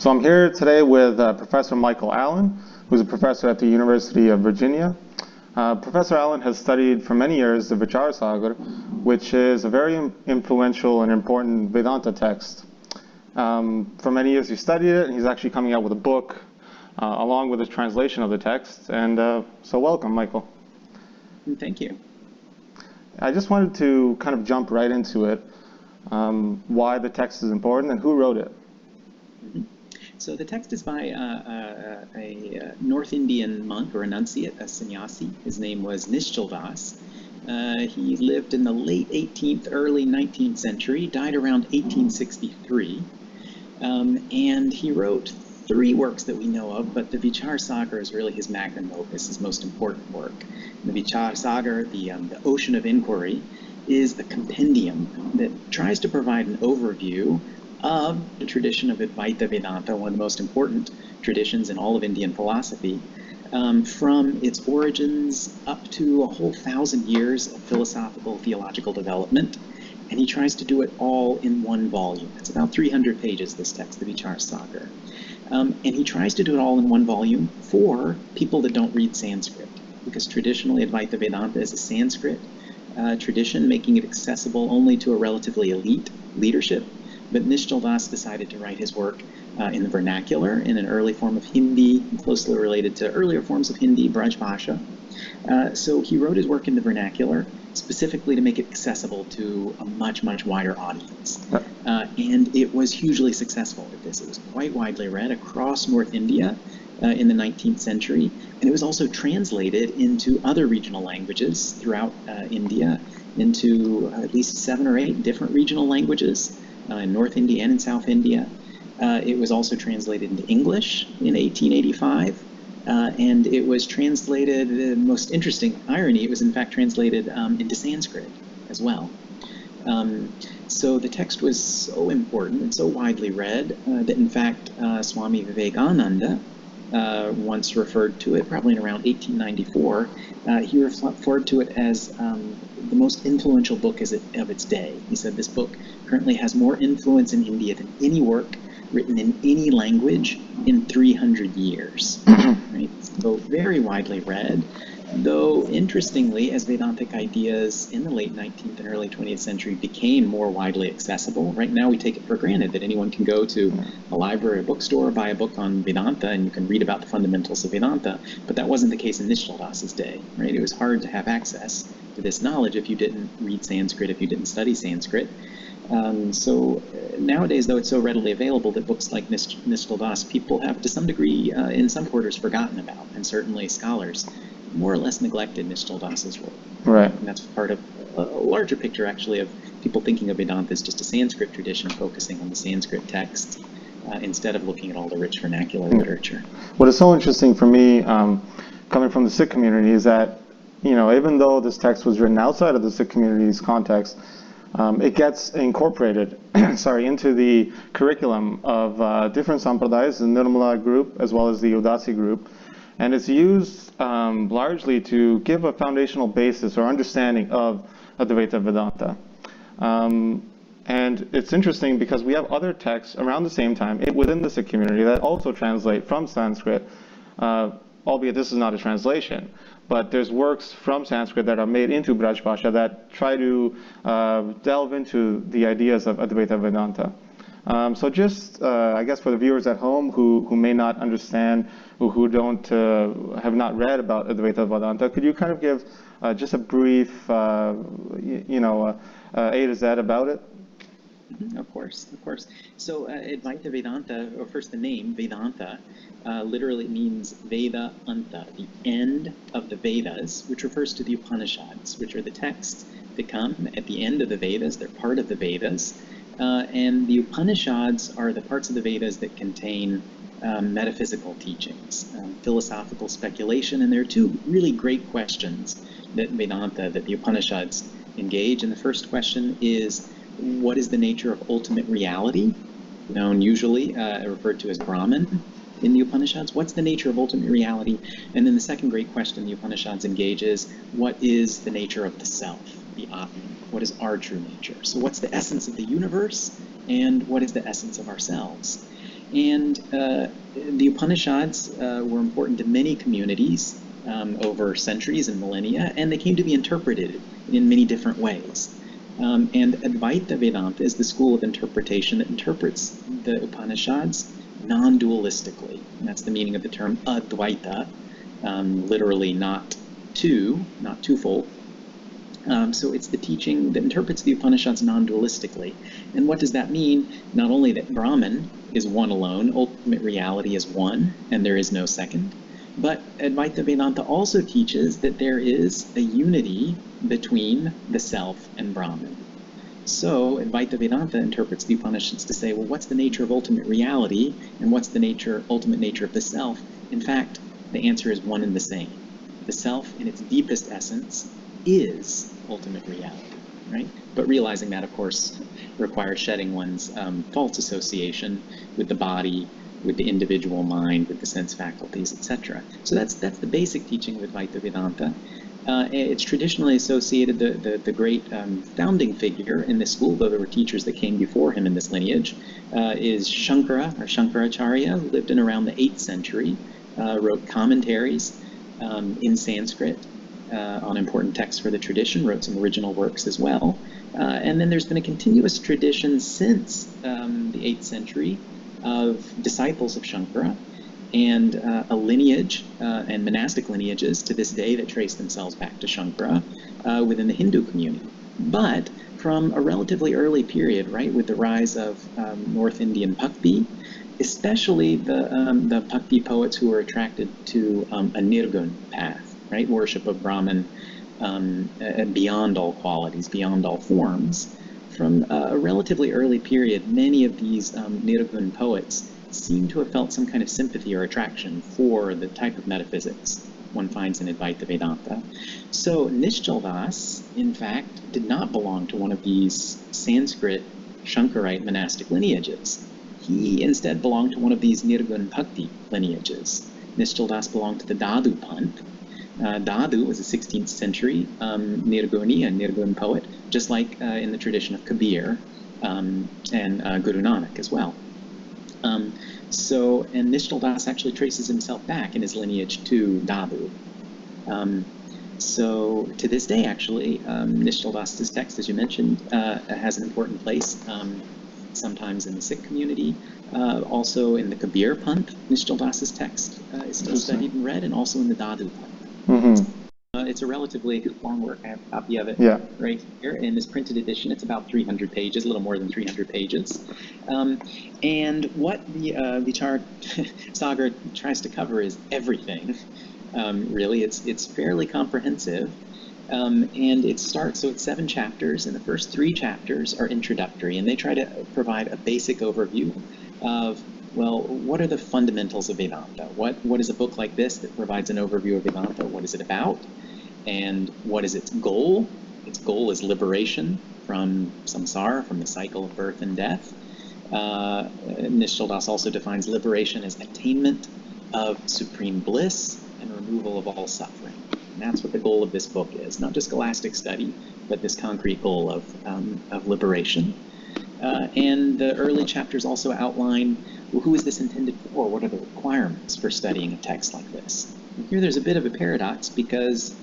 So I'm here today with Professor Michael Allen, who's a professor at the University of Virginia. Professor Allen has studied for many years the Vicārsāgara, which is a very influential and important Vedānta text. For many years he studied it, and he's actually coming out with a book along with his translation of the text. And so welcome, Michael. Thank you. I just wanted to kind of jump right into it, why the text is important and who wrote it. So the text is by a North Indian monk or renunciate, a sannyasi. His name was Nishchaldas. He lived in the late 18th, early 19th century, died around 1863. And he wrote three works that we know of, but the Vicārsāgara is really his magnum opus, his most important work. The Vicārsāgara, the Ocean of Inquiry, is a compendium that tries to provide an overview of the tradition of Advaita Vedānta, one of the most important traditions in all of Indian philosophy, from its origins up to a whole 1,000 years of philosophical, theological development. And he tries to do it all in one volume. It's about 300 pages, this text, the Vicārsāgara. And he tries to do it all in one volume for people that don't read Sanskrit, because traditionally Advaita Vedānta is a Sanskrit tradition, making it accessible only to a relatively elite leadership. But Nishchaldas decided to write his work in the vernacular, in an early form of Hindi, closely related to earlier forms of Hindi, Braj Bhasha. So he wrote his work in the vernacular specifically to make it accessible to a much, much wider audience. And it was hugely successful with this. It was quite widely read across North India in the 19th century. And it was also translated into other regional languages throughout India, into at least 7 or 8 different regional languages. In North India and in South India. It was also translated into English in 1885, and it was translated, the most interesting irony, it was in fact translated into Sanskrit as well. So the text was so important and so widely read that in fact Swami Vivekananda once referred to it, probably in around 1894, he referred to it as the most influential book of its day. He said this book currently has more influence in India than any work written in any language in 300 years. Right? So very widely read, though interestingly, as Vedantic ideas in the late 19th and early 20th century became more widely accessible, right now we take it for granted that anyone can go to a library or bookstore, buy a book on Vedanta, and you can read about the fundamentals of Vedanta, but that wasn't the case in Nishchaldas' day, right? It was hard to have access to this knowledge if you didn't read Sanskrit, if you didn't study Sanskrit. So nowadays, though, it's so readily available that books like Nishchaldas people have, to some degree, in some quarters, forgotten about, and certainly scholars more or less neglected Nishchaldas' work. Right. And that's part of a larger picture, actually, of people thinking of Vedanta as just a Sanskrit tradition, focusing on the Sanskrit texts, instead of looking at all the rich vernacular literature. What is so interesting for me, coming from the Sikh community, is that, even though this text was written outside of the Sikh community's context, it gets incorporated into the curriculum of different sampradayas, the Nirmala group as well as the Udasi group. And it's used largely to give a foundational basis or understanding of Advaita Vedanta. And it's interesting because we have other texts around the same time within the Sikh community that also translate from Sanskrit, albeit this is not a translation. But there's works from Sanskrit that are made into Braj Bhasha that try to delve into the ideas of Advaita Vedanta. So just, I guess for the viewers at home who may not understand, who don't have not read about Advaita Vedanta, could you kind of give just a brief, A to Z about it? Of course. So Advaita Vedanta, or first the name, Vedanta, literally means Veda Anta, the end of the Vedas, which refers to the Upanishads, which are the texts that come at the end of the Vedas. They're part of the Vedas. And the Upanishads are the parts of the Vedas that contain metaphysical teachings, philosophical speculation, and there are two really great questions that Vedanta, that the Upanishads engage. And the first question is, what is the nature of ultimate reality, known usually referred to as Brahman in the Upanishads? What's the nature of ultimate reality? And then the second great question the Upanishads engage is, what is the nature of the self, the Atman? What is our true nature? So what's the essence of the universe, and what is the essence of ourselves? And the Upanishads were important to many communities over centuries and millennia, and they came to be interpreted in many different ways. And Advaita Vedānta is the school of interpretation that interprets the Upanishads non-dualistically. And that's the meaning of the term Advaita, literally not two, not twofold. So it's the teaching that interprets the Upanishads non-dualistically. And what does that mean? Not only that Brahman is one alone, ultimate reality is one, and there is no second, but Advaita Vedanta also teaches that there is a unity between the self and Brahman. So Advaita Vedanta interprets the Upanishads to say, well, what's the nature of ultimate reality, and what's the ultimate nature of the self? In fact, the answer is one and the same. The self, in its deepest essence, is ultimate reality, right? But realizing that, of course, requires shedding one's false association with the body, with the individual mind, with the sense faculties, etc. So that's the basic teaching of Advaita Vedanta. It's traditionally associated, the great founding figure in this school, though there were teachers that came before him in this lineage, is Shankara, or Shankaracharya, who lived in around the 8th century, wrote commentaries in Sanskrit on important texts for the tradition, wrote some original works as well. And then there's been a continuous tradition since the 8th century of disciples of Shankara, and a lineage and monastic lineages to this day that trace themselves back to Shankara within the Hindu community. But from a relatively early period, right, with the rise of North Indian Bhakti, especially the Bhakti poets who were attracted to a Nirgun path, right, worship of Brahman beyond all qualities, beyond all forms. From a relatively early period, many of these Nirgun poets seem to have felt some kind of sympathy or attraction for the type of metaphysics one finds in Advaita Vedanta. So Nishchaldas, in fact, did not belong to one of these Sanskrit Shankarite monastic lineages. He instead belonged to one of these Nirgun Bhakti lineages. Nishchaldas belonged to the Dadu Panth. Dadu was a 16th century Nirguni, a Nirgun poet, just like in the tradition of Kabir and Guru Nanak as well. And Nishchaldas actually traces himself back in his lineage to Dadu. So to this day, actually, Nishchaldas' text, as you mentioned, has an important place, sometimes in the Sikh community. Also in the Kabir Panth, Nishchaldas' text is still studied and read, and also in the Dadu Panth. Mm-hmm. It's a relatively long work. I have a copy of it right here in this printed edition. It's about 300 pages, a little more than 300 pages. And what the Vicārsāgara tries to cover is everything. Really, it's fairly comprehensive. And it starts, so it's 7 chapters, and the first 3 chapters are introductory, and they try to provide a basic overview of, well, what are the fundamentals of Vedanta? What is a book like this that provides an overview of Vedanta? What is it about? And what is its goal? Its goal is liberation from samsara, from the cycle of birth and death. Nishchaldas also defines liberation as attainment of supreme bliss and removal of all suffering. And that's what the goal of this book is, not just scholastic study, but this concrete goal of liberation. And the early chapters also outline, well, who is this intended for? What are the requirements for studying a text like this? And here there's a bit of a paradox, because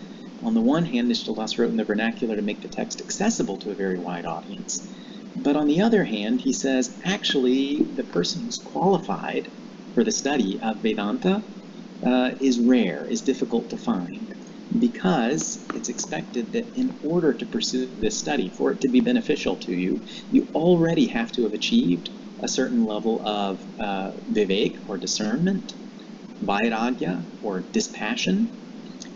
on the one hand, Nishchaldas wrote in the vernacular to make the text accessible to a very wide audience. But on the other hand, he says, actually, the person who's qualified for the study of Vedanta is rare, is difficult to find, because it's expected that in order to pursue this study, for it to be beneficial to you, you already have to have achieved a certain level of vivek, or discernment, vairagya, or dispassion.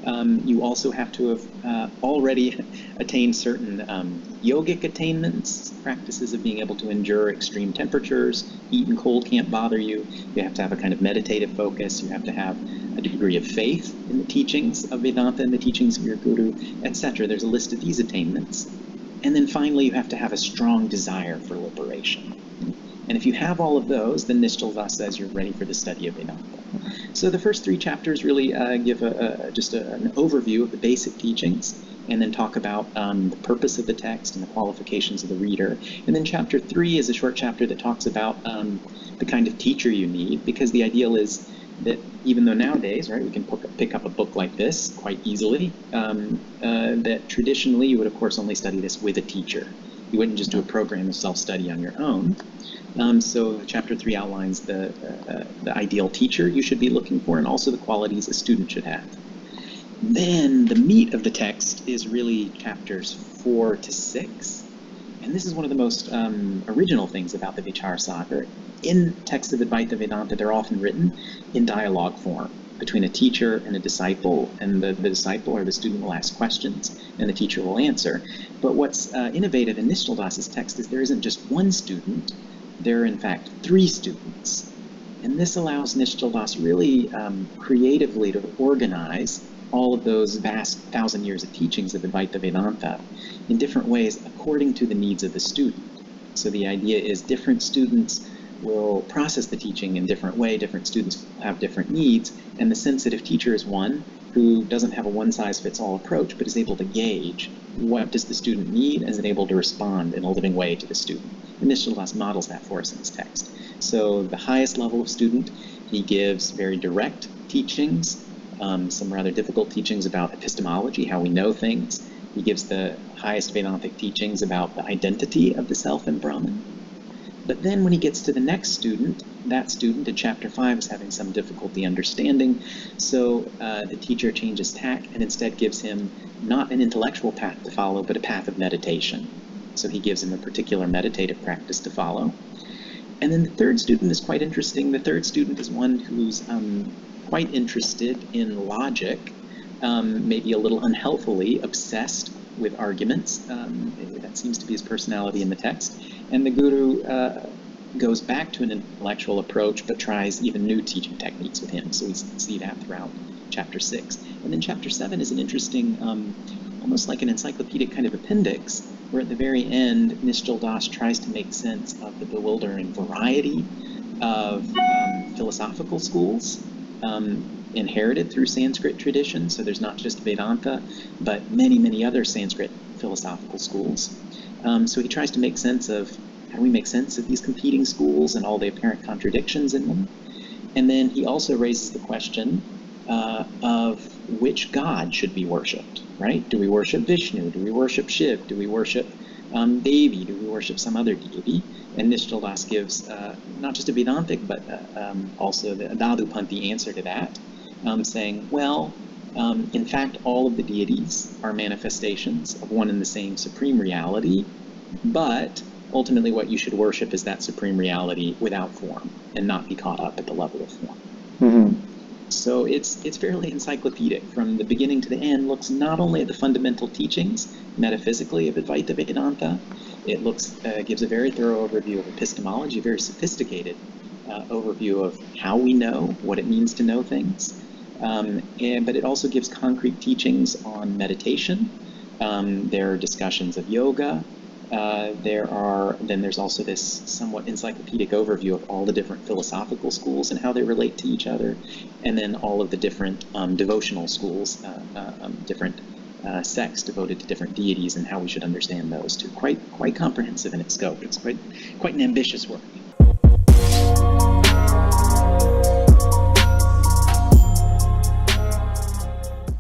You also have to have already attained certain yogic attainments, practices of being able to endure extreme temperatures, heat and cold can't bother you. You have to have a kind of meditative focus. You have to have a degree of faith in the teachings of Vedanta and the teachings of your guru, etc. There's a list of these attainments. And then finally, you have to have a strong desire for liberation. And if you have all of those, then Nishchaldas says you're ready for the study of Vedanta. So the first 3 chapters really give just an overview of the basic teachings, and then talk about the purpose of the text and the qualifications of the reader. And then chapter 3 is a short chapter that talks about the kind of teacher you need, because the ideal is that even though nowadays, right, we can pick up a book like this quite easily, that traditionally you would, of course, only study this with a teacher. You wouldn't just do a program of self-study on your own. So chapter 3 outlines the ideal teacher you should be looking for, and also the qualities a student should have. Then the meat of the text is really chapters 4 to 6. And this is one of the most original things about the Vicārsāgara. In texts of Advaita Vedānta, they're often written in dialogue form between a teacher and a disciple, and the disciple or the student will ask questions and the teacher will answer. But what's innovative in Nishchal Das's text is there isn't just one student, there are in fact 3 students. And this allows Nishchal Das really creatively to organize all of those vast 1,000 years of teachings of Advaita Vedānta in different ways according to the needs of the student. So the idea is different students will process the teaching in different way, different students have different needs, and the sensitive teacher is one who doesn't have a one-size-fits-all approach, but is able to gauge what does the student need and is able to respond in a living way to the student. And Nishchal Das models that for us in his text. So the highest level of student, he gives very direct teachings, some rather difficult teachings about epistemology, how we know things. He gives the highest Vedantic teachings about the identity of the self and Brahman. But then when he gets to the next student, that student in chapter 5 is having some difficulty understanding, so the teacher changes tack and instead gives him not an intellectual path to follow, but a path of meditation. So he gives him a particular meditative practice to follow. And then the third student is quite interesting. The third student is one who's quite interested in logic, maybe a little unhealthily obsessed with arguments. That seems to be his personality in the text. And the guru goes back to an intellectual approach, but tries even new teaching techniques with him. So we see that throughout chapter 6. And then chapter 7 is an interesting, almost like an encyclopedic kind of appendix, where at the very end, Nishchal Das tries to make sense of the bewildering variety of philosophical schools inherited through Sanskrit tradition. So there's not just Vedanta, but many, many other Sanskrit philosophical schools. So he tries to make sense of, how do we make sense of these competing schools and all the apparent contradictions in them? And then he also raises the question of which god should be worshipped, right? Do we worship Vishnu? Do we worship Shiv? Do we worship Devi? Do we worship some other deity? And Nishchal Das gives not just a Vedantic, but also the Advaita answer to that, saying, well, in fact, all of the deities are manifestations of one and the same supreme reality, but ultimately what you should worship is that supreme reality without form and not be caught up at the level of form. Mm-hmm. So it's fairly encyclopedic from the beginning to the end, looks not only at the fundamental teachings metaphysically of Advaita Vedanta, it gives a very thorough overview of epistemology, a very sophisticated overview of how we know, what it means to know things. But it also gives concrete teachings on meditation. There are discussions of yoga. Then there's also this somewhat encyclopedic overview of all the different philosophical schools and how they relate to each other, and then all of the different devotional schools, different sects devoted to different deities and how we should understand those too. Quite comprehensive in its scope. It's quite an ambitious work.